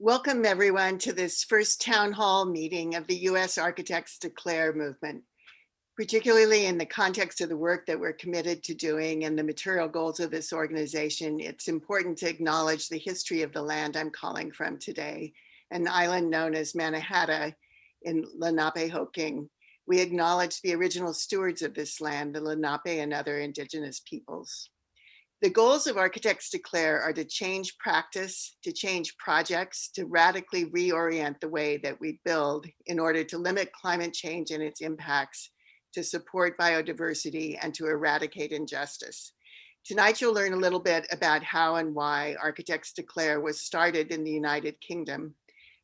Welcome everyone to this first town hall meeting of the U.S. Architects Declare movement, particularly in the context of the work that we're committed to doing and the material goals of this organization. It's important to acknowledge the history of the land I'm calling from today, an island known as Manhattan in Lenape-Hoking. We acknowledge the original stewards of this land, the Lenape and other indigenous peoples. The goals of Architects Declare are to change practice, to change projects, to radically reorient the way that we build in order to limit climate change and its impacts, to support biodiversity, and to eradicate injustice. Tonight, you'll learn a little bit about how and why Architects Declare was started in the United Kingdom,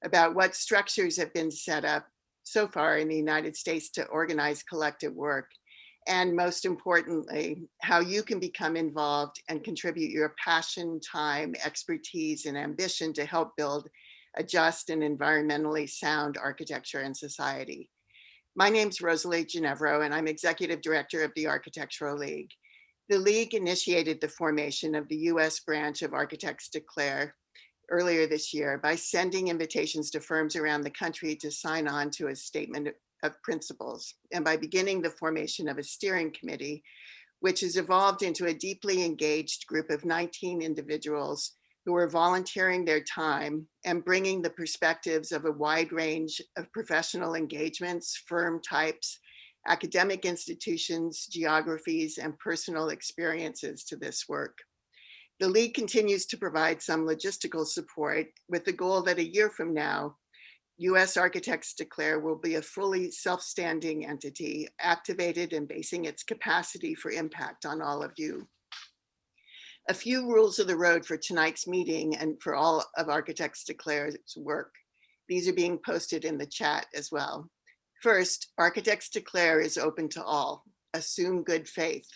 about what structures have been set up so far in the United States to organize collective work, and most importantly, how you can become involved and contribute your passion, time, expertise, and ambition to help build a just and environmentally sound architecture and society. My name's Rosalie Ginevro, and I'm Executive Director of the Architectural League. The League initiated the formation of the US branch of Architects Declare earlier this year by sending invitations to firms around the country to sign on to a statement of principles, and by beginning the formation of a steering committee, which has evolved into a deeply engaged group of 19 individuals who are volunteering their time and bringing the perspectives of a wide range of professional engagements, firm types, academic institutions, geographies, and personal experiences to this work. The League continues to provide some logistical support with the goal that a year from now, US Architects Declare will be a fully self-standing entity, activated and basing its capacity for impact on all of you. A few rules of the road for tonight's meeting and for all of Architects Declare's work. These are being posted in the chat as well. First, Architects Declare is open to all. Assume good faith.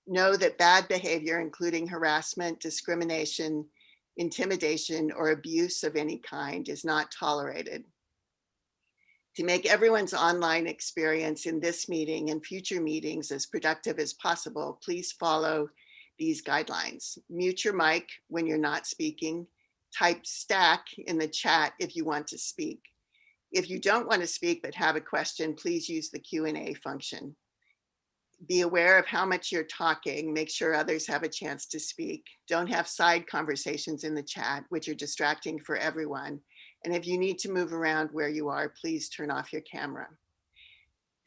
Know that bad behavior, including harassment, discrimination, intimidation, or abuse of any kind is not tolerated. To make everyone's online experience in this meeting and future meetings as productive as possible, please follow these guidelines. Mute your mic when you're not speaking. Type stack in the chat if you want to speak. If you don't want to speak but have a question, please use the Q&A function. Be aware of how much you're talking. Make sure others have a chance to speak. Don't have side conversations in the chat, which are distracting for everyone. And if you need to move around where you are, please turn off your camera.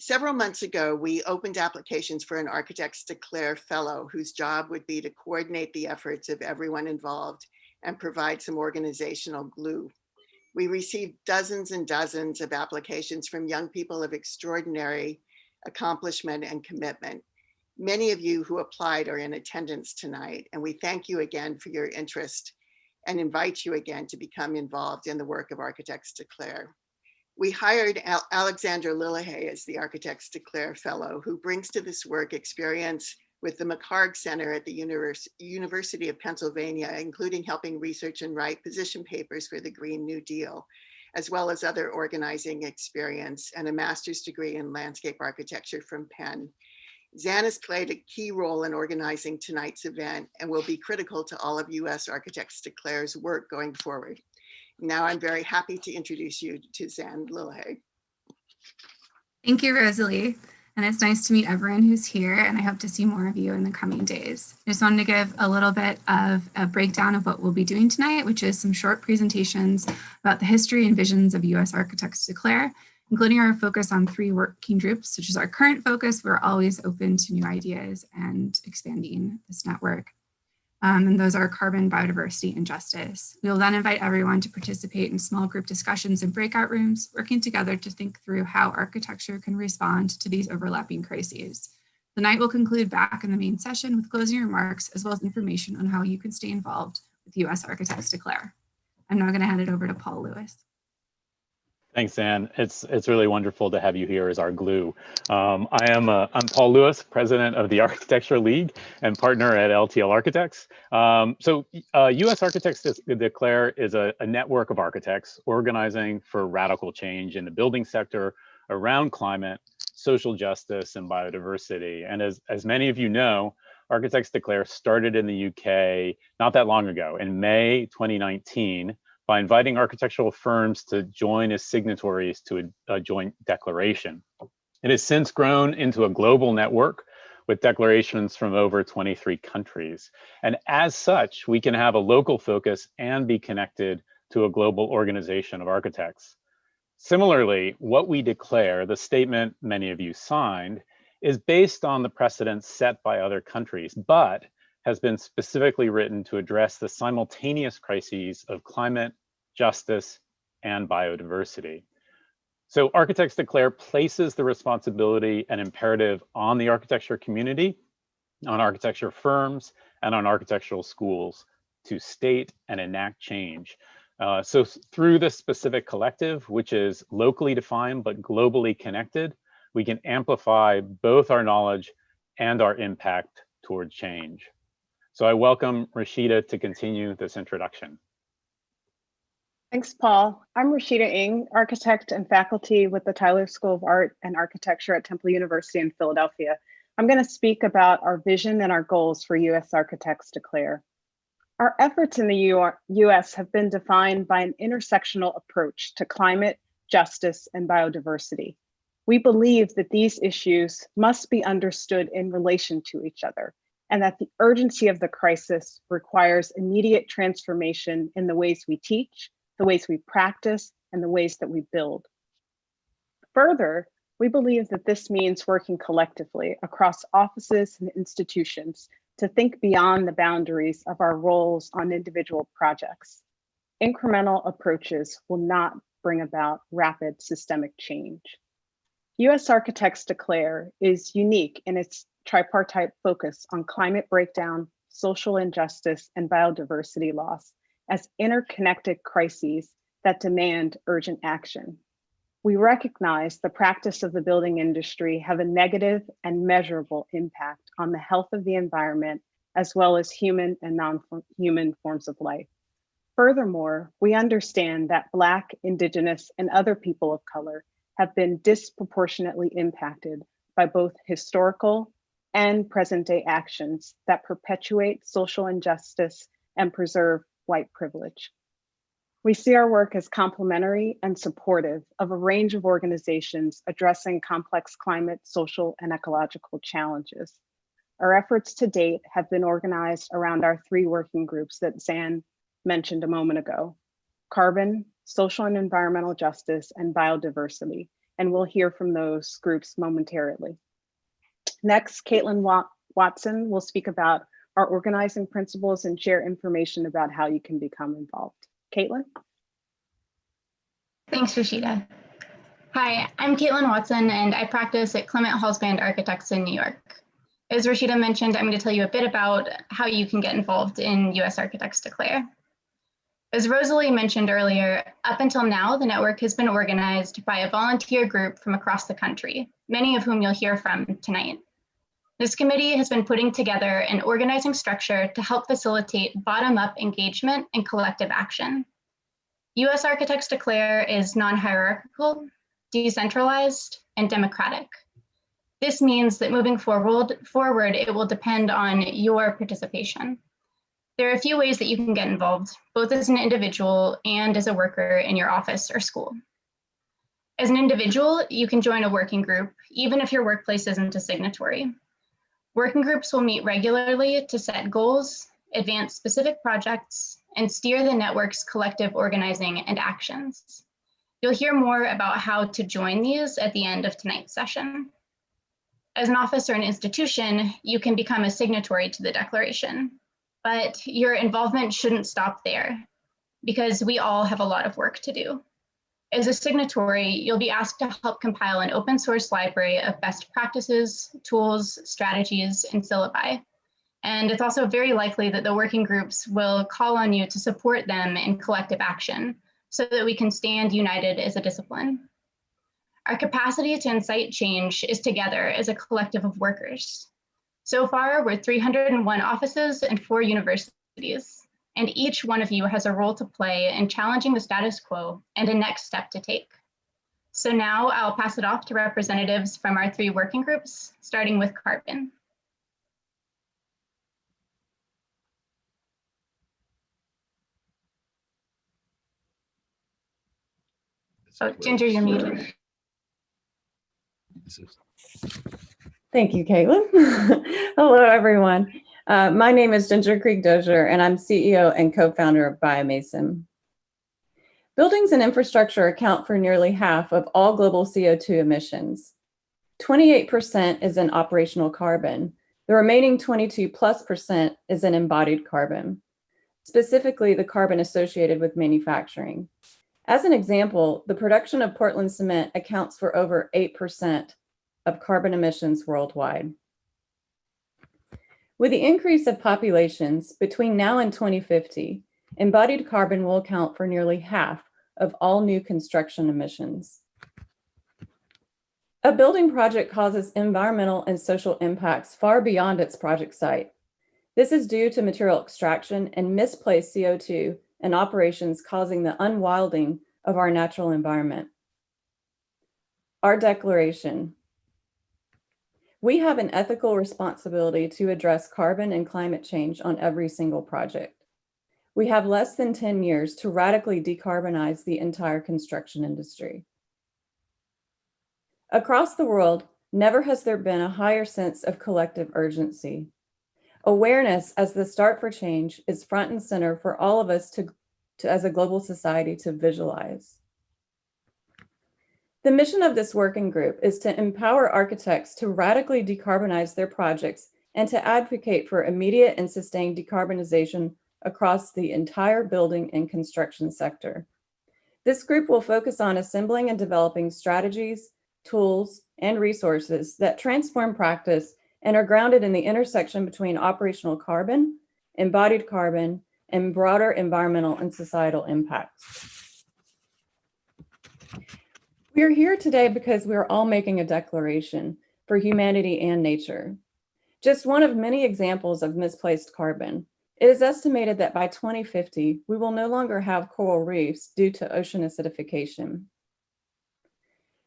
Several months ago, we opened applications for an Architects Declare Fellow whose job would be to coordinate the efforts of everyone involved and provide some organizational glue. We received dozens and dozens of applications from young people of extraordinary accomplishment and commitment. Many of you who applied are in attendance tonight, and we thank you again for your interest and invite you again to become involved in the work of Architects Declare. We hired Alexandra Lillehay as the Architects Declare Fellow, who brings to this work experience with the McHarg Center at the University of Pennsylvania, including helping research and write position papers for the Green New Deal, as well as other organizing experience and a master's degree in landscape architecture from Penn. Zan has played a key role in organizing tonight's event and will be critical to all of US Architects Declare's work going forward. Now I'm very happy to introduce you to Zan Lillehay. Thank you, Rosalie. And it's nice to meet everyone who's here, and I hope to see more of you in the coming days. I just wanted to give a little bit of a breakdown of what we'll be doing tonight, which is some short presentations about the history and visions of US Architects Declare, including our focus on 3 working groups, which is our current focus. We're always open to new ideas and expanding this network. And those are carbon, biodiversity, and justice. We will then invite everyone to participate in small group discussions and breakout rooms, working together to think through how architecture can respond to these overlapping crises. The night will conclude back in the main session with closing remarks, as well as information on how you can stay involved with US Architects Declare. I'm now gonna hand it over to Paul Lewis. Thanks, Anne. It's really wonderful to have you here as our glue. I'm Paul Lewis, president of the Architecture League and partner at LTL Architects. US Architects Declare is a network of architects organizing for radical change in the building sector around climate, social justice, and biodiversity. And as many of you know, Architects Declare started in the UK not that long ago, in May 2019, by inviting architectural firms to join as signatories to a joint declaration. It has since grown into a global network with declarations from over 23 countries. And as such, we can have a local focus and be connected to a global organization of architects. Similarly, what we declare, the statement many of you signed, is based on the precedents set by other countries, but has been specifically written to address the simultaneous crises of climate, justice, and biodiversity. So Architects Declare places the responsibility and imperative on the architecture community, on architecture firms, and on architectural schools to state and enact change. So through this specific collective, which is locally defined but globally connected, we can amplify both our knowledge and our impact toward change. So I welcome Rashida to continue this introduction. Thanks, Paul. I'm Rashida Ng, architect and faculty with the Tyler School of Art and Architecture at Temple University in Philadelphia. I'm going to speak about our vision and our goals for U.S. Architects Declare. Our efforts in the U.S. have been defined by an intersectional approach to climate, justice, and biodiversity. We believe that these issues must be understood in relation to each other, and that the urgency of the crisis requires immediate transformation in the ways we teach, the ways we practice, and the ways that we build. Further, we believe that this means working collectively across offices and institutions to think beyond the boundaries of our roles on individual projects. Incremental approaches will not bring about rapid systemic change. U.S. Architects Declare is unique in its tripartite focus on climate breakdown, social injustice, and biodiversity loss as interconnected crises that demand urgent action. We recognize the practice of the building industry have a negative and measurable impact on the health of the environment, as well as human and non-human forms of life. Furthermore, we understand that Black, Indigenous, and other people of color have been disproportionately impacted by both historical and present-day actions that perpetuate social injustice and preserve white privilege. We see our work as complementary and supportive of a range of organizations addressing complex climate, social, and ecological challenges. Our efforts to date have been organized around our 3 working groups that Zan mentioned a moment ago: carbon, social and environmental justice, and biodiversity. And we'll hear from those groups momentarily. Next, Caitlin Watson will speak about our organizing principles and share information about how you can become involved. Caitlin? Thanks, Rashida. Hi, I'm Caitlin Watson, and I practice at Clement Halsband Architects in New York. As Rashida mentioned, I'm going to tell you a bit about how you can get involved in U.S. Architects Declare. As Rosalie mentioned earlier, up until now, the network has been organized by a volunteer group from across the country, many of whom you'll hear from tonight. This committee has been putting together an organizing structure to help facilitate bottom-up engagement and collective action. U.S. Architects Declare is non-hierarchical, decentralized, and democratic. This means that moving forward, it will depend on your participation. There are a few ways that you can get involved, both as an individual and as a worker in your office or school. As an individual, you can join a working group, even if your workplace isn't a signatory. Working groups will meet regularly to set goals, advance specific projects, and steer the network's collective organizing and actions. You'll hear more about how to join these at the end of tonight's session. As an office or an institution, you can become a signatory to the declaration, but your involvement shouldn't stop there because we all have a lot of work to do. As a signatory, you'll be asked to help compile an open source library of best practices, tools, strategies, and syllabi. And it's also very likely that the working groups will call on you to support them in collective action so that we can stand united as a discipline. Our capacity to incite change is together as a collective of workers. So far, we're 301 offices and 4 universities. And each one of you has a role to play in challenging the status quo and a next step to take. So now I'll pass it off to representatives from our 3 working groups, starting with carbon. Oh, Ginger, you're muted. Thank you, Caitlin. Hello, everyone. My name is Ginger Creek Dozier, and I'm CEO and co-founder of BioMason. Buildings and infrastructure account for nearly half of all global CO2 emissions. 28% is in operational carbon. The remaining 22+% is in embodied carbon, specifically the carbon associated with manufacturing. As an example, the production of Portland cement accounts for over 8% of carbon emissions worldwide. With the increase of populations between now and 2050, embodied carbon will account for nearly half of all new construction emissions. A building project causes environmental and social impacts far beyond its project site. This is due to material extraction and misplaced CO2 and operations causing the unwilding of our natural environment. Our declaration. We have an ethical responsibility to address carbon and climate change on every single project. We have less than 10 years to radically decarbonize the entire construction industry. Across the world, never has there been a higher sense of collective urgency. Awareness as the start for change is front and center for all of us to as a global society to visualize. The mission of this working group is to empower architects to radically decarbonize their projects and to advocate for immediate and sustained decarbonization across the entire building and construction sector. This group will focus on assembling and developing strategies, tools, and resources that transform practice and are grounded in the intersection between operational carbon, embodied carbon, and broader environmental and societal impacts. We are here today because we are all making a declaration for humanity and nature. Just one of many examples of misplaced carbon. It is estimated that by 2050, we will no longer have coral reefs due to ocean acidification.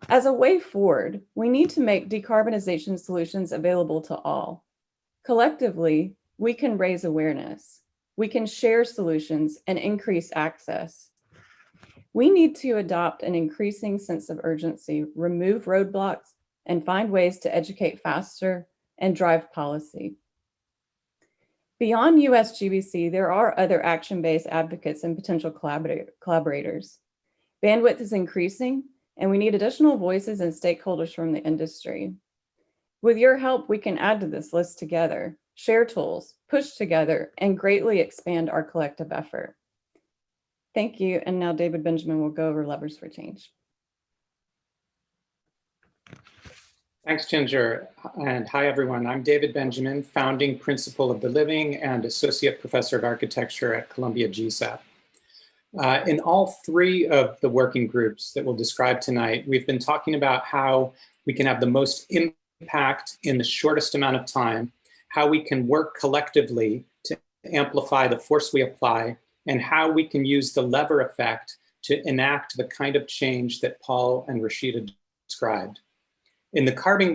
As a way forward, we need to make decarbonization solutions available to all. Collectively, we can raise awareness. We can share solutions and increase access. We need to adopt an increasing sense of urgency, remove roadblocks, and find ways to educate faster and drive policy. Beyond USGBC, there are other action-based advocates and potential collaborators. Bandwidth is increasing, and we need additional voices and stakeholders from the industry. With your help, we can add to this list together, share tools, push together, and greatly expand our collective effort. Thank you, and now David Benjamin will go over Levers for Change. Thanks, Ginger, and hi, everyone. I'm David Benjamin, founding principal of the Living and associate professor of architecture at Columbia GSAP. In all three of the working groups that we'll describe tonight, we've been talking about how we can have the most impact in the shortest amount of time, how we can work collectively to amplify the force we apply, and how we can use the lever effect to enact the kind of change that Paul and Rashida described. In the carbon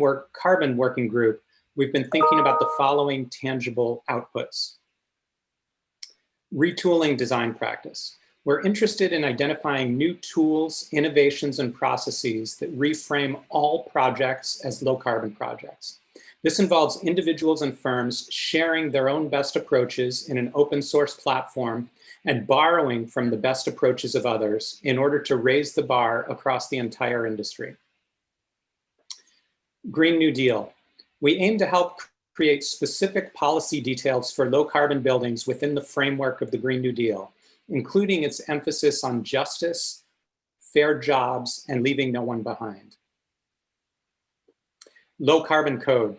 working group, we've been thinking about the following tangible outputs. Retooling design practice. We're interested in identifying new tools, innovations, and processes that reframe all projects as low carbon projects. This involves individuals and firms sharing their own best approaches in an open source platform and borrowing from the best approaches of others in order to raise the bar across the entire industry. Green New Deal. We aim to help create specific policy details for low carbon buildings within the framework of the Green New Deal, including its emphasis on justice, fair jobs, and leaving no one behind. Low carbon code.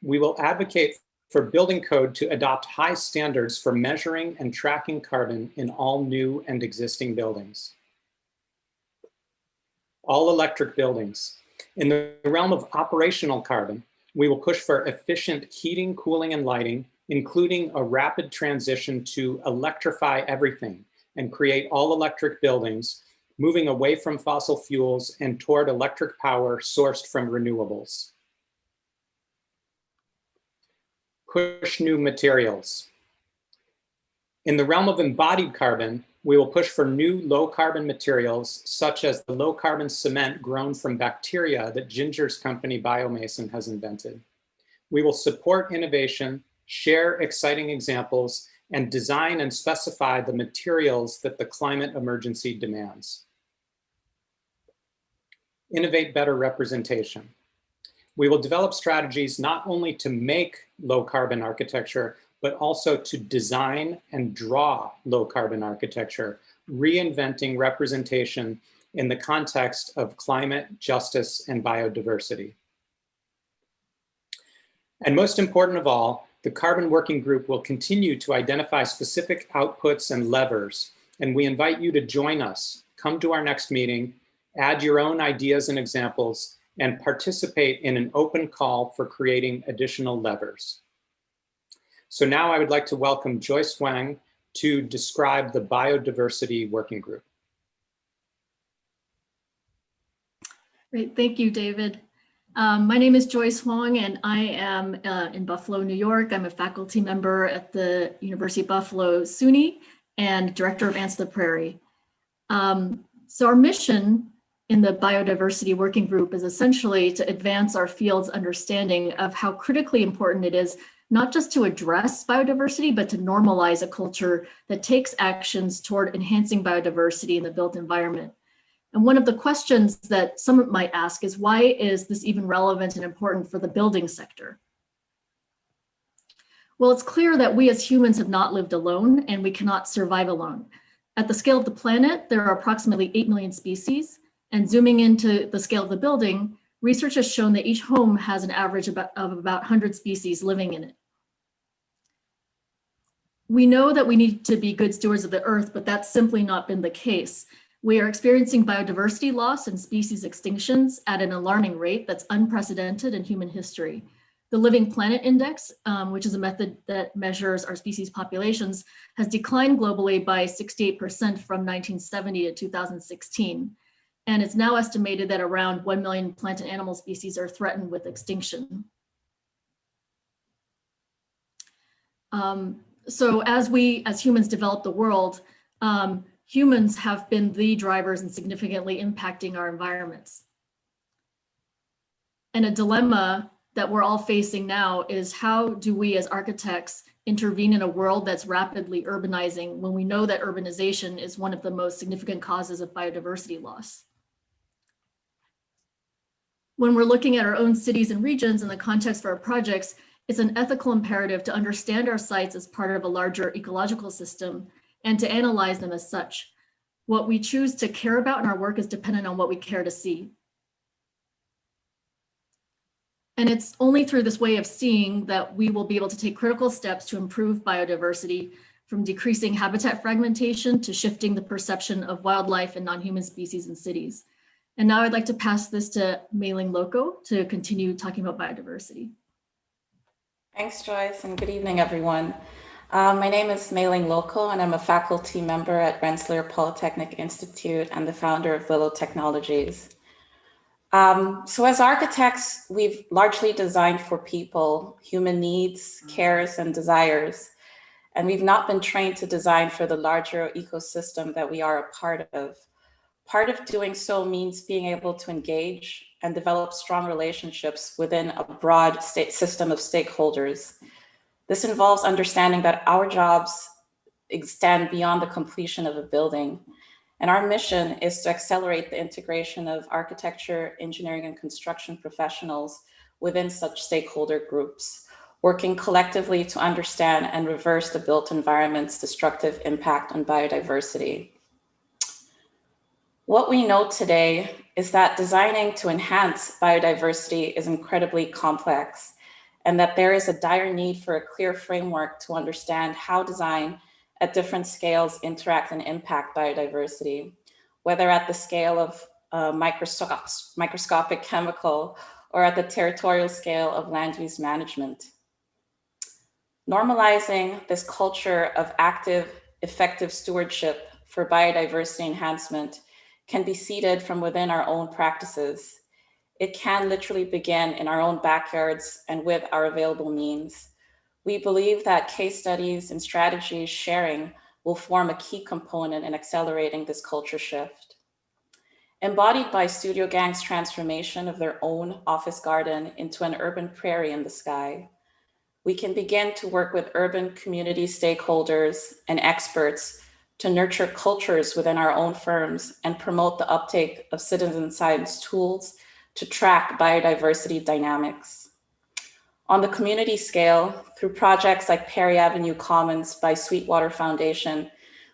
We will advocate for building code to adopt high standards for measuring and tracking carbon in all new and existing buildings. All electric buildings. In the realm of operational carbon, we will push for efficient heating, cooling, and lighting, including a rapid transition to electrify everything and create all electric buildings, moving away from fossil fuels and toward electric power sourced from renewables. Push new materials. In the realm of embodied carbon, We will push for new low carbon materials, such as the low carbon cement grown from bacteria that Ginger's company Biomason has invented. We will support innovation, share exciting examples, and design and specify the materials that the climate emergency demands. Innovate better representation. We will develop strategies not only to make low carbon architecture, but also to design and draw low carbon architecture, reinventing representation in the context of climate, justice, and biodiversity. And most important of all, the Carbon Working Group will continue to identify specific outputs and levers, and we invite you to join us. Come to our next meeting, add your own ideas and examples, and participate in an open call for creating additional levers. So now I would like to welcome Joyce Wang to describe the Biodiversity Working Group. Great, thank you, David. My name is Joyce Huang, and I am in Buffalo, New York. I'm a faculty member at the University of Buffalo SUNY and director of Answer the Prairie. So our mission in the Biodiversity Working Group is essentially to advance our field's understanding of how critically important it is not just to address biodiversity, but to normalize a culture that takes actions toward enhancing biodiversity in the built environment. And one of the questions that some might ask is, why is this even relevant and important for the building sector? Well, it's clear that we as humans have not lived alone and we cannot survive alone. At the scale of the planet, there are approximately 8 million species. And zooming into the scale of the building, research has shown that each home has an average of about 100 species living in it. We know that we need to be good stewards of the earth, but that's simply not been the case. We are experiencing biodiversity loss and species extinctions at an alarming rate that's unprecedented in human history. The Living Planet Index, which is a method that measures our species populations, has declined globally by 68% from 1970 to 2016. And it's now estimated that around 1 million plant and animal species are threatened with extinction. So as we, as humans, develop the world, humans have been the drivers in significantly impacting our environments. And a dilemma that we're all facing now is, how do we as architects intervene in a world that's rapidly urbanizing when we know that urbanization is one of the most significant causes of biodiversity loss? When we're looking at our own cities and regions in the context of our projects, it's an ethical imperative to understand our sites as part of a larger ecological system and to analyze them as such. What we choose to care about in our work is dependent on what we care to see. And it's only through this way of seeing that we will be able to take critical steps to improve biodiversity, from decreasing habitat fragmentation to shifting the perception of wildlife and non-human species in cities. And now I'd like to pass this to Mei-Ling Loco to continue talking about biodiversity. Thanks, Joyce, and good evening, everyone. My name is Mei-Ling Loco, and I'm a faculty member at Rensselaer Polytechnic Institute and the founder of Willow Technologies. So as architects, we've largely designed for people, human needs, cares, and desires. And we've not been trained to design for the larger ecosystem that we are a part of. Part of doing so means being able to engage and develop strong relationships within a broad system of stakeholders. This involves understanding that our jobs extend beyond the completion of a building. And our mission is to accelerate the integration of architecture, engineering, and construction professionals within such stakeholder groups, working collectively to understand and reverse the built environment's destructive impact on biodiversity. What we know today is that designing to enhance biodiversity is incredibly complex, and that there is a dire need for a clear framework to understand how design at different scales interact and impact biodiversity, whether at the scale of microscopic chemical or at the territorial scale of land use management. Normalizing this culture of active, effective stewardship for biodiversity enhancement can be seeded from within our own practices. It can literally begin in our own backyards and with our available means. We believe that case studies and strategies sharing will form a key component in accelerating this culture shift. Embodied by Studio Gang's transformation of their own office garden into an urban prairie in the sky, we can begin to work with urban community stakeholders and experts to nurture cultures within our own firms and promote the uptake of citizen science tools to track biodiversity dynamics. On the community scale, through projects like Perry Avenue Commons by Sweetwater Foundation,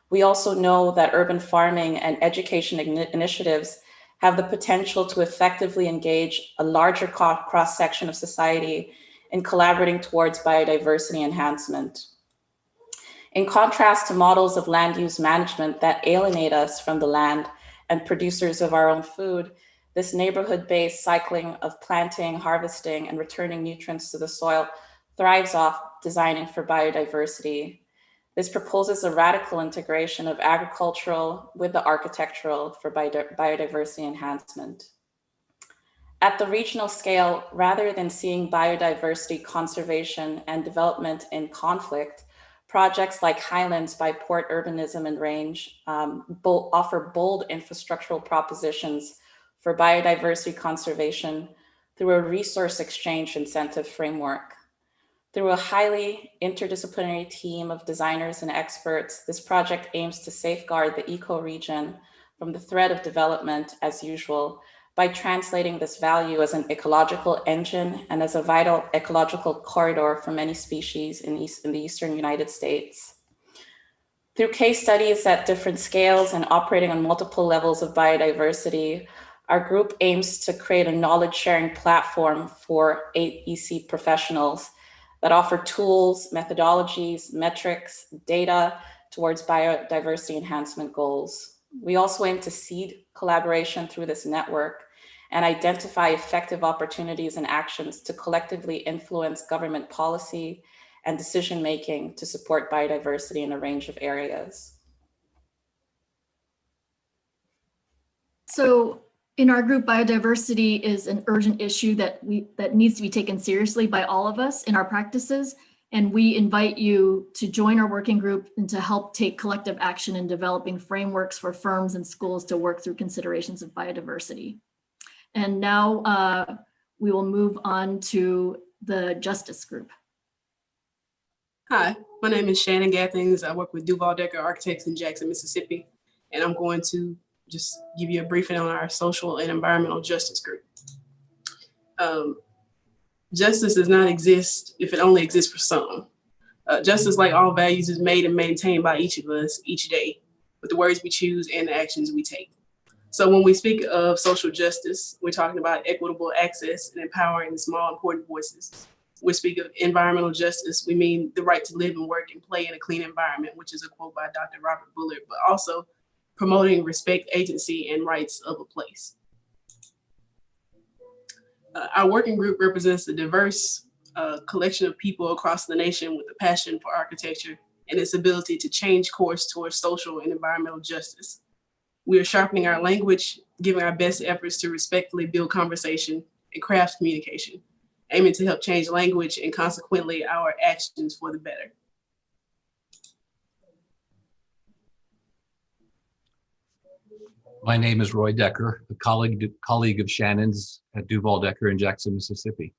we also know that urban farming and education initiatives have the potential to effectively engage a larger cross-section of society in collaborating towards biodiversity enhancement. In contrast to models of land use management that alienate us from the land and producers of our own food, this neighborhood-based cycling of planting, harvesting, and returning nutrients to the soil thrives off designing for biodiversity. This proposes a radical integration of agricultural with the architectural for biodiversity enhancement. At the regional scale, rather than seeing biodiversity conservation and development in conflict, projects like Highlands by Port Urbanism and Range offer bold infrastructural propositions for biodiversity conservation through a resource exchange incentive framework. Through a highly interdisciplinary team of designers and experts, this project aims to safeguard the ecoregion from the threat of development as usual by translating this value as an ecological engine and as a vital ecological corridor for many species in the Eastern United States. Through case studies at different scales and operating on multiple levels of biodiversity, our group aims to create a knowledge sharing platform for AEC professionals that offer tools, methodologies, metrics, data towards biodiversity enhancement goals. We also aim to seed collaboration through this network and identify effective opportunities and actions to collectively influence government policy and decision-making to support biodiversity in a range of areas. So in our group, biodiversity is an urgent issue that needs to be taken seriously by all of us in our practices. And we invite you to join our working group and to help take collective action in developing frameworks for firms and schools to work through considerations of biodiversity. And now we will move on to the justice group. Hi, my name is Shannon Gathings. I work with Duval Decker Architects in Jackson, Mississippi, and I'm going to just give you a briefing on our social and environmental justice group. Justice does not exist if it only exists for some. Justice, like all values, is made and maintained by each of us each day with the words we choose and the actions we take. So when we speak of social justice, we're talking about equitable access and empowering the small, important voices. When we speak of environmental justice, we mean the right to live and work and play in a clean environment, which is a quote by Dr. Robert Bullard, but also promoting respect, agency, and rights of a place. Our working group represents a diverse collection of people across the nation with a passion for architecture and its ability to change course towards social and environmental justice. We are sharpening our language, giving our best efforts to respectfully build conversation and craft communication, aiming to help change language and consequently our actions for the better. My name is Roy Decker, a colleague of Shannon's at Duval Decker in Jackson, Mississippi.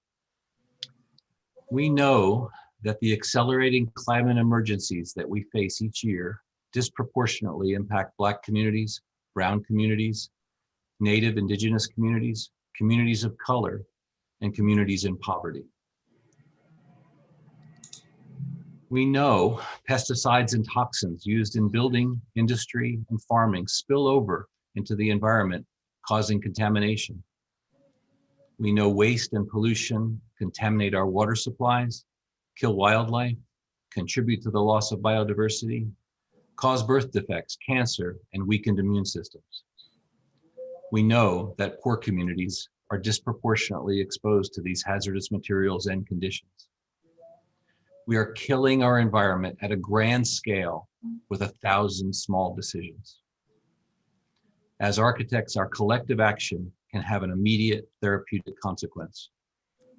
We know that the accelerating climate emergencies that we face each year disproportionately impact Black communities, Brown communities, Native Indigenous communities, communities of color, and communities in poverty. We know pesticides and toxins used in building, industry, and farming spill over into the environment, causing contamination. We know waste and pollution contaminate our water supplies, kill wildlife, contribute to the loss of biodiversity, cause birth defects, cancer, and weakened immune systems. We know that poor communities are disproportionately exposed to these hazardous materials and conditions. We are killing our environment at a grand scale with 1,000 small decisions. As architects, our collective action can have an immediate therapeutic consequence.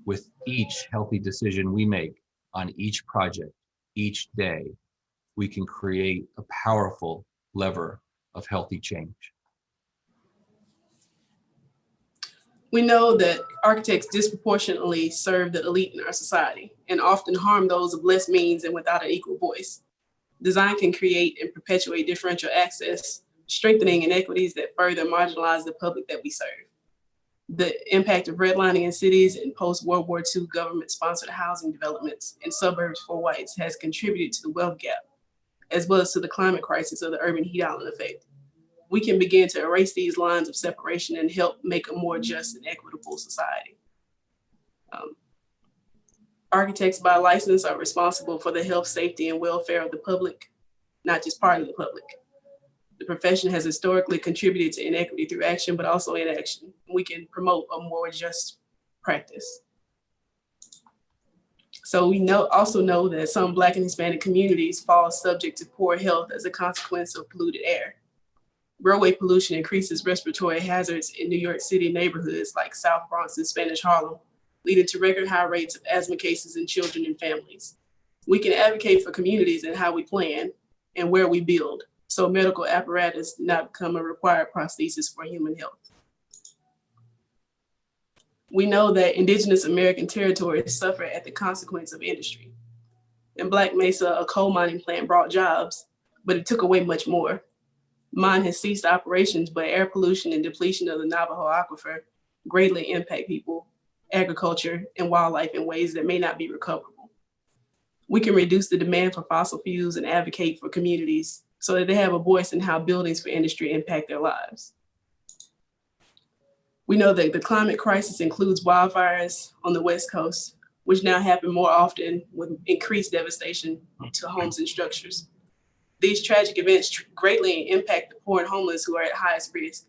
With each healthy decision we make on each project, each day, we can create a powerful lever of healthy change. We know that architects disproportionately serve the elite in our society and often harm those of less means and without an equal voice. Design can create and perpetuate differential access, strengthening inequities that further marginalize the public that we serve. The impact of redlining in cities and post-World War II government-sponsored housing developments in suburbs for whites has contributed to the wealth gap, as well as to the climate crisis of the urban heat island effect. We can begin to erase these lines of separation and help make a more just and equitable society. Architects by license are responsible for the health, safety, and welfare of the public, not just part of the public. The profession has historically contributed to inequity through action, but also inaction. We can promote a more just practice. So we also know that some Black and Hispanic communities fall subject to poor health as a consequence of polluted air. Roadway pollution increases respiratory hazards in New York City neighborhoods like South Bronx and Spanish Harlem, leading to record high rates of asthma cases in children and families. We can advocate for communities in how we plan and where we build, so medical apparatus do not become a required prosthesis for human health. We know that Indigenous American territories suffer at the consequence of industry. In Black Mesa, a coal mining plant brought jobs, but it took away much more. Mine has ceased operations, but air pollution and depletion of the Navajo aquifer greatly impact people, agriculture, and wildlife in ways that may not be recoverable. We can reduce the demand for fossil fuels and advocate for communities so that they have a voice in how buildings for industry impact their lives. We know that the climate crisis includes wildfires on the West Coast, which now happen more often with increased devastation to homes and structures. These tragic events greatly impact the poor and homeless who are at highest risk.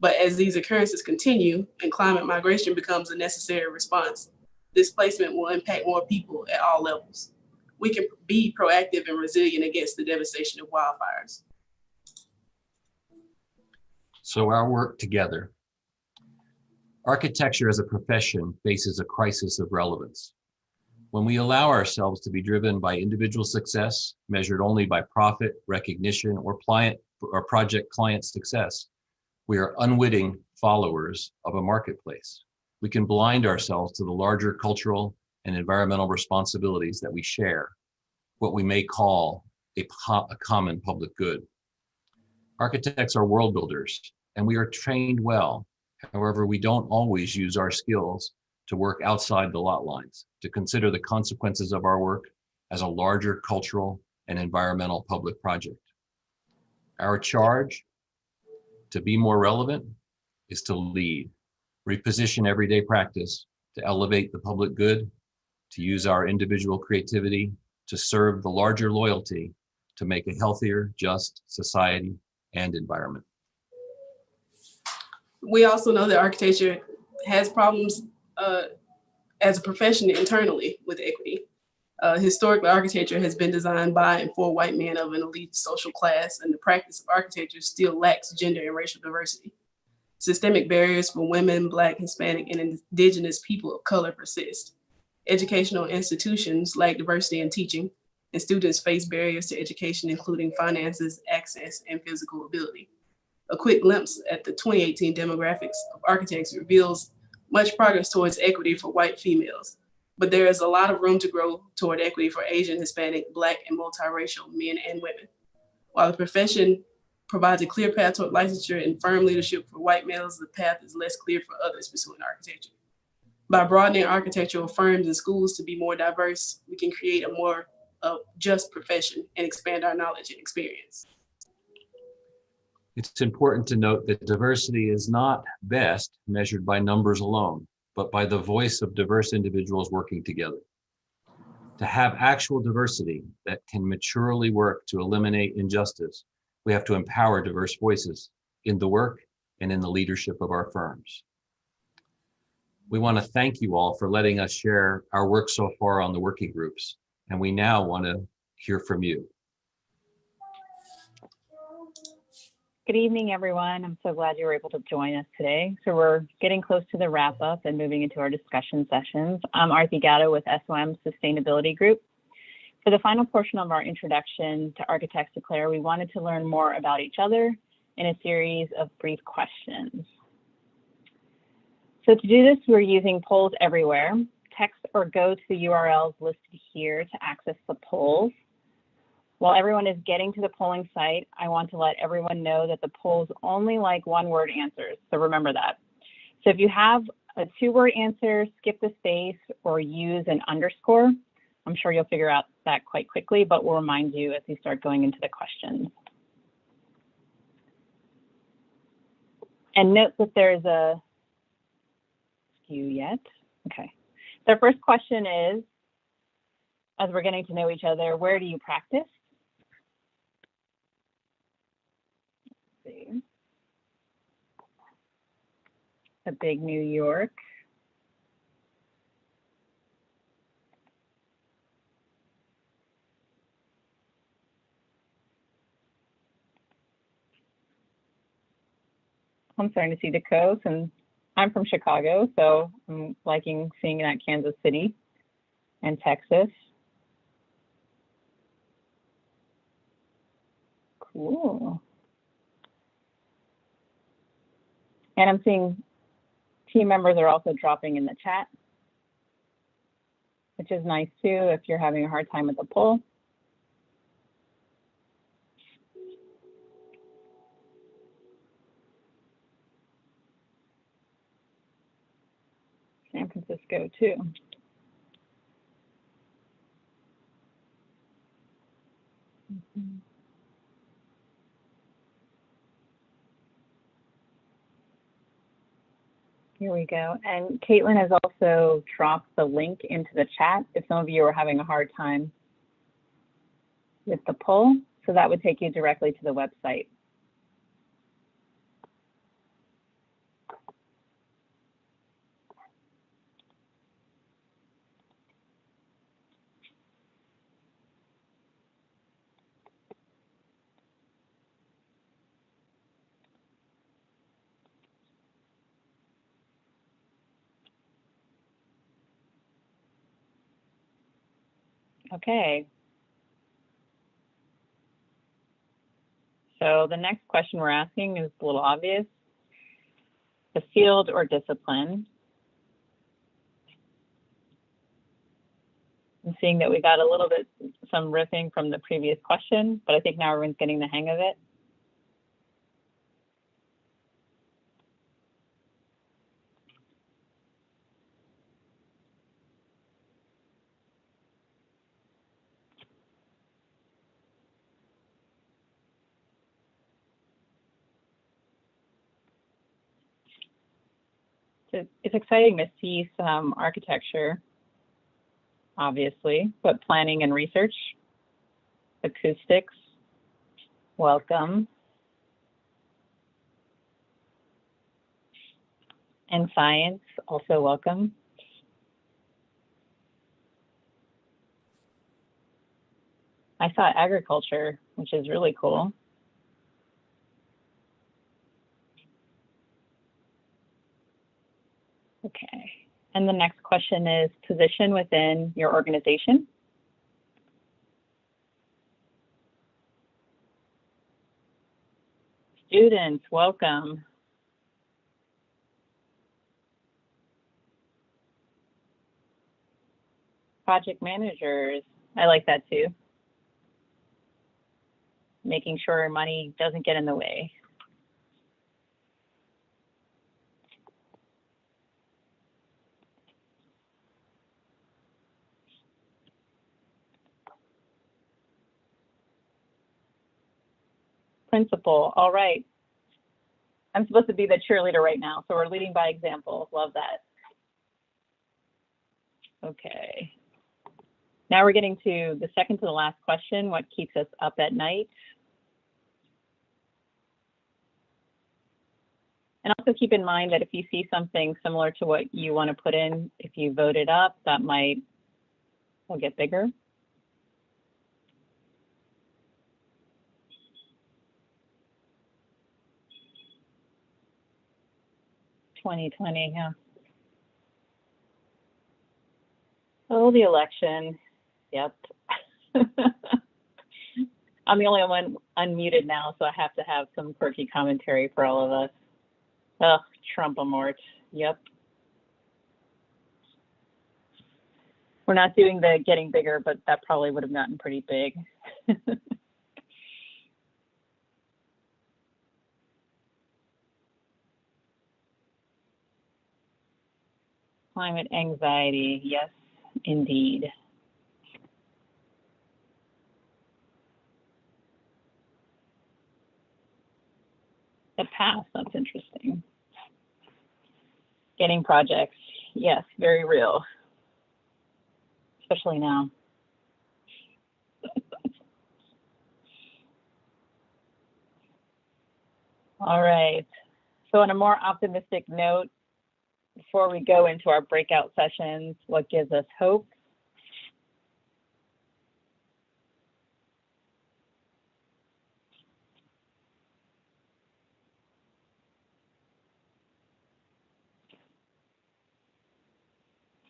But as these occurrences continue and climate migration becomes a necessary response, displacement will impact more people at all levels. We can be proactive and resilient against the devastation of wildfires. So our work together. Architecture as a profession faces a crisis of relevance. When we allow ourselves to be driven by individual success, measured only by profit, recognition, or project client success, we are unwitting followers of a marketplace. We can blind ourselves to the larger cultural and environmental responsibilities that we share, what we may call a common public good. Architects are world builders, and we are trained well. However, we don't always use our skills to work outside the lot lines, to consider the consequences of our work as a larger cultural and environmental public project. Our charge to be more relevant is to lead, reposition everyday practice, to elevate the public good, to use our individual creativity, to serve the larger loyalty, to make a healthier, just society and environment. We also know that architecture has problems as a profession internally with equity. Historically, architecture has been designed by and for white men of an elite social class, and the practice of architecture still lacks gender and racial diversity. Systemic barriers for women, Black, Hispanic, and Indigenous people of color persist. Educational institutions lack diversity in teaching, and students face barriers to education, including finances, access, and physical ability. A quick glimpse at the 2018 demographics of architects reveals much progress towards equity for white females, but there is a lot of room to grow toward equity for Asian, Hispanic, Black, and multiracial men and women. While the profession provides a clear path toward licensure and firm leadership for white males, the path is less clear for others pursuing architecture. By broadening architectural firms and schools to be more diverse, we can create a more just profession and expand our knowledge and experience. It's important to note that diversity is not best measured by numbers alone, but by the voice of diverse individuals working together. To have actual diversity that can maturely work to eliminate injustice, we have to empower diverse voices in the work and in the leadership of our firms. We want to thank you all for letting us share our work so far on the working groups, and we now want to hear from you. Good evening, everyone. I'm so glad you were able to join us today. So we're getting close to the wrap up and moving into our discussion sessions. I'm Arthi Gatto with SOM Sustainability Group. For the final portion of our introduction to Architects Declare, we wanted to learn more about each other in a series of brief questions. So to do this, we're using polls everywhere. Text or go to the URLs listed here to access the polls. While everyone is getting to the polling site, I want to let everyone know that the polls only like one-word answers, so remember that. So if you have a two-word answer, skip the space or use an underscore. I'm sure you'll figure out that quite quickly, but we'll remind you as we start going into the questions. And note that there's a skew yet. Okay. The first question is, as we're getting to know each other, where do you practice? Let's see. A big New York. I'm starting to see the coast, and I'm from Chicago, so I'm liking seeing that Kansas City and Texas. Cool. And I'm seeing team members are also dropping in the chat, which is nice too if you're having a hard time with the poll. San Francisco too. Here we go. And Caitlin has also dropped the link into the chat if some of you are having a hard time with the poll. So that would take you directly to the website. Okay. So the next question we're asking is a little obvious. The field or discipline. I'm seeing that we got a little bit, some riffing from the previous question, but I think now everyone's getting the hang of it. It's exciting to see some architecture, obviously, but planning and research, acoustics, welcome, and science, also welcome. I saw agriculture, which is really cool. Okay, and the next question is position within your organization. Students, welcome. Project managers, I like that too. Making sure money doesn't get in the way. Principal, all right. I'm supposed to be the cheerleader right now, so we're leading by example. Love that. Okay. Now we're getting to the second to the last question, what keeps us up at night? And also keep in mind that if you see something similar to what you want to put in, if you vote it up, that might will get bigger. $2020, yeah. Oh, the election. Yep. I'm the only one unmuted now, so I have to have some quirky commentary for all of us. Ugh, Trump-a-mort. Yep. We're not doing the getting bigger, but that probably would have gotten pretty big. Climate anxiety, yes, indeed. The past, that's interesting. Getting projects, yes, very real, especially now. All right, so on a more optimistic note, before we go into our breakout sessions, what gives us hope?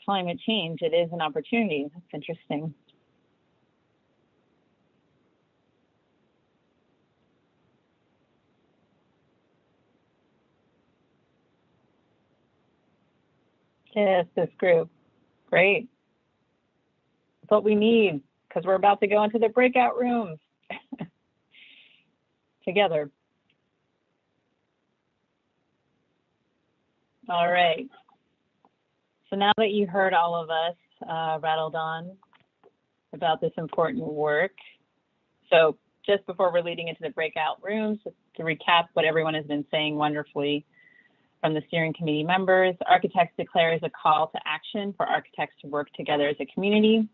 Climate change, it is an opportunity. That's interesting. Yes, this group, great. That's what we need, because we're about to go into the breakout rooms together. All right. So now that you heard all of us rattled on about this important work, so just before we're leading into the breakout rooms, just to recap what everyone has been saying wonderfully from the steering committee members, Architects declares a call to action for architects to work together as a community.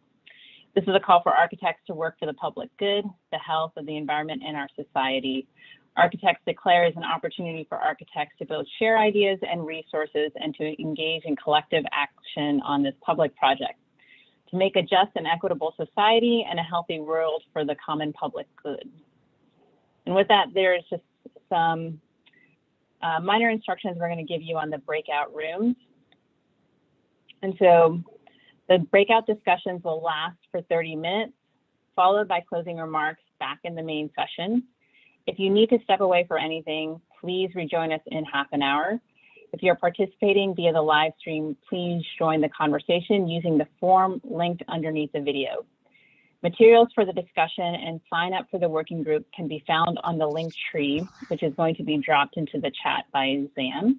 This is a call for architects to work for the public good, the health of the environment, and our society. Architects declares an opportunity for architects to both share ideas and resources and to engage in collective action on this public project, to make a just and equitable society and a healthy world for the common public good. And with that, there's just some minor instructions we're going to give you on the breakout rooms. And so the breakout discussions will last for 30 minutes, followed by closing remarks back in the main session. If you need to step away for anything, please rejoin us in half an hour. If you're participating via the live stream, please join the conversation using the form linked underneath the video. Materials for the discussion and sign up for the working group can be found on the link tree, which is going to be dropped into the chat by Zan.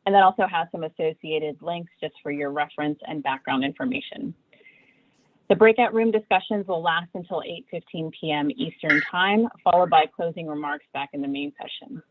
And that also has some associated links just for your reference and background information. The breakout room discussions will last until 8:15 p.m. Eastern Time, followed by closing remarks back in the main session.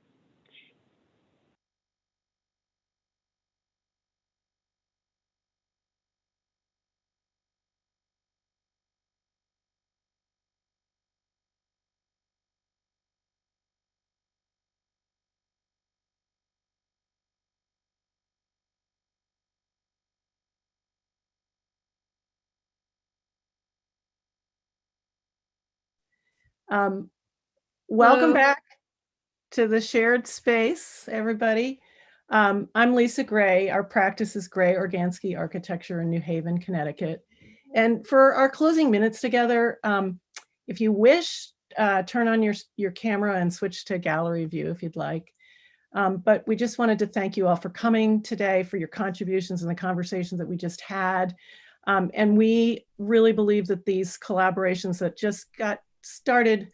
Welcome Hello. back to the shared space, everybody. I'm Lisa Gray. Our practice is Gray Organsky Architecture in New Haven, Connecticut. And for our closing minutes together, if you wish, turn on your camera and switch to gallery view if you'd like. But we just wanted to thank you all for coming today, for your contributions and the conversations that we just had. And we really believe that these collaborations that just got started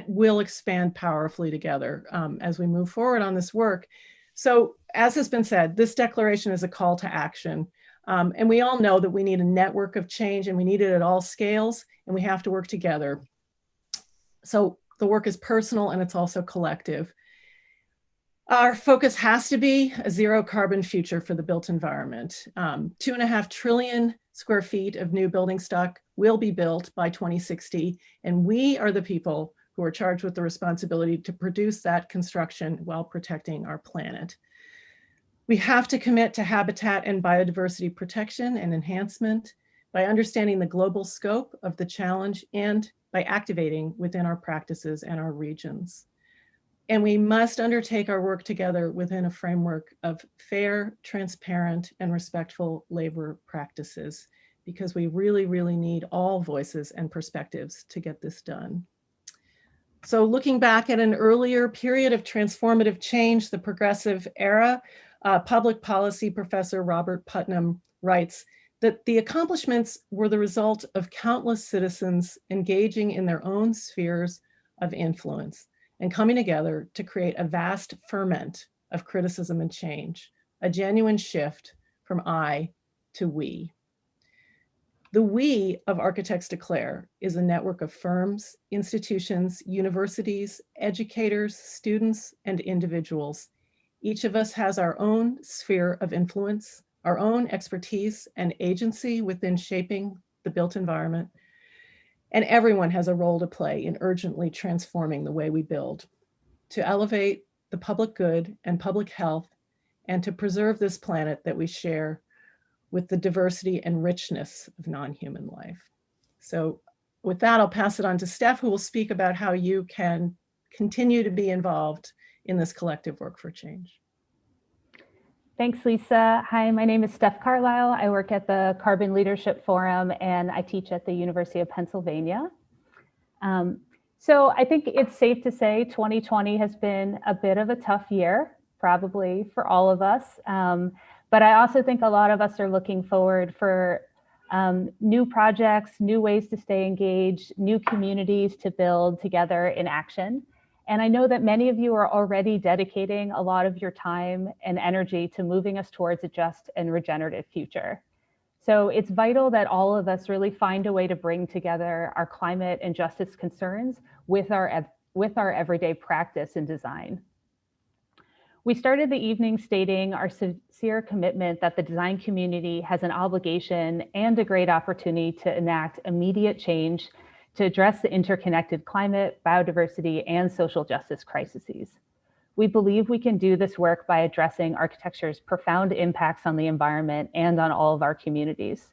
will expand powerfully together as we move forward on this work. So as has been said, this declaration is a call to action. And we all know that we need a network of change and we need it at all scales and we have to work together. So the work is personal and it's also collective. Our focus has to be a zero carbon future for the built environment. 2.5 trillion square feet of new building stock will be built by 2060. And we are the people who are charged with the responsibility to produce that construction while protecting our planet. We have to commit to habitat and biodiversity protection and enhancement by understanding the global scope of the challenge and by activating within our practices and our regions. And we must undertake our work together within a framework of fair, transparent, and respectful labor practices. because we really, really need all voices and perspectives to get this done. So looking back at an earlier period of transformative change, the progressive era, public policy professor Robert Putnam writes that the accomplishments were the result of countless citizens engaging in their own spheres of influence and coming together to create a vast ferment of criticism and change, a genuine shift from I to we. The we of Architects Declare is a network of firms, institutions, universities, educators, students, and individuals. Each of us has our own sphere of influence, our own expertise and agency within shaping the built environment, and everyone has a role to play in urgently transforming the way we build, to elevate the public good and public health, and to preserve this planet that we share with the diversity and richness of non-human life. So with that, I'll pass it on to Steph, who will speak about how you can continue to be involved in this collective work for change. Thanks, Lisa. Hi, my name is Steph Carlisle. I work at the Carbon Leadership Forum and I teach at the University of Pennsylvania. So I think it's safe to say 2020 has been a bit of a tough year, probably for all of us. But I also think a lot of us are looking forward for new projects, new ways to stay engaged, new communities to build together in action. And I know that many of you are already dedicating a lot of your time and energy to moving us towards a just and regenerative future. So it's vital that all of us really find a way to bring together our climate and justice concerns with our everyday practice and design. We started the evening stating our sincere commitment that the design community has an obligation and a great opportunity to enact immediate change to address the interconnected climate, biodiversity, and social justice crises. We believe we can do this work by addressing architecture's profound impacts on the environment and on all of our communities.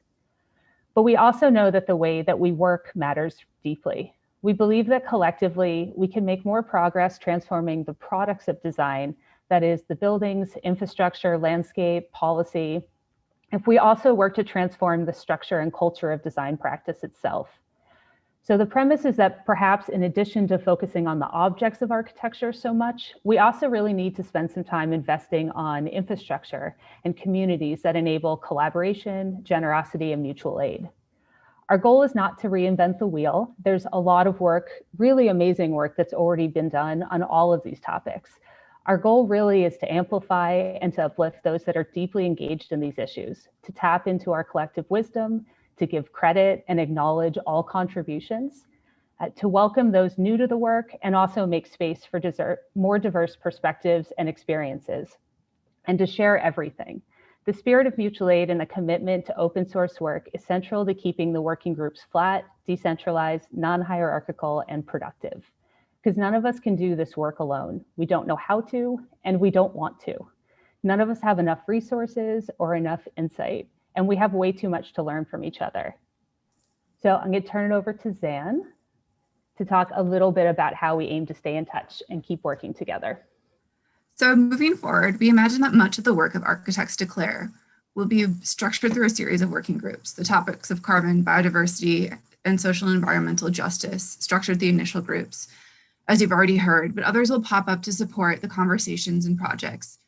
But we also know that the way that we work matters deeply. We believe that collectively, we can make more progress transforming the products of design, that is the buildings, infrastructure, landscape, policy, if we also work to transform the structure and culture of design practice itself. So the premise is that perhaps in addition to focusing on the objects of architecture so much, we also really need to spend some time investing on infrastructure and communities that enable collaboration, generosity, and mutual aid. Our goal is not to reinvent the wheel. There's a lot of work, really amazing work that's already been done on all of these topics. Our goal really is to amplify and to uplift those that are deeply engaged in these issues, to tap into our collective wisdom, to give credit and acknowledge all contributions, to welcome those new to the work, and also make space for more diverse perspectives and experiences, and to share everything. The spirit of mutual aid and a commitment to open source work is central to keeping the working groups flat, decentralized, non-hierarchical, and productive. Because none of us can do this work alone. We don't know how to, and we don't want to. None of us have enough resources or enough insight, and we have way too much to learn from each other. So I'm going to turn it over to Zan to talk a little bit about how we aim to stay in touch and keep working together. So moving forward, we imagine that much of the work of Architects Declare will be structured through a series of working groups. The topics of carbon, biodiversity, and social and environmental justice structured the initial groups, as you've already heard, but others will pop up to support the conversations and projects,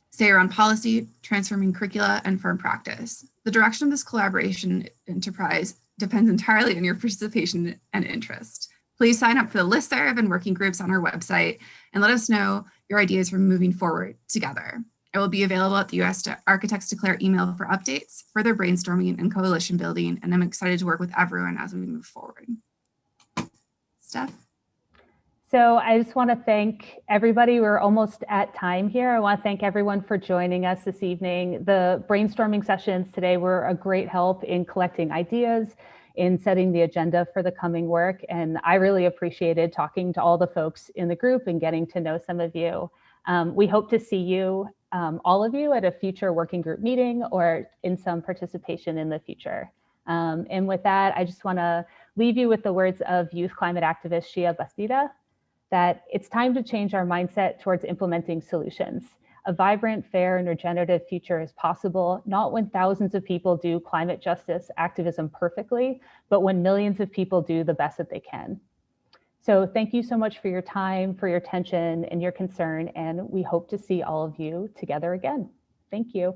say around policy, transforming curricula, and firm practice. The direction of this collaboration enterprise depends entirely on your participation and interest. Please sign up for the listserv and working groups on our website and let us know your ideas for moving forward together. I will be available at the US Architects Declare email for updates, further brainstorming, and coalition building, and I'm excited to work with everyone as we move forward. Steph? So I just want to thank everybody. We're almost at time here. I want to thank everyone for joining us this evening. The brainstorming sessions today were a great help in collecting ideas, in setting the agenda for the coming work. And I really appreciated talking to all the folks in the group and getting to know some of you. We hope to see you, all of you, at a future working group meeting or in some participation in the future. And with that, I just want to leave you with the words of youth climate activist Shia Bastida, that it's time to change our mindset towards implementing solutions. A vibrant, fair, and regenerative future is possible, not when thousands of people do climate justice activism perfectly, but when millions of people do the best that they can. So thank you so much for your time, for your attention, and your concern, and we hope to see all of you together again. Thank you.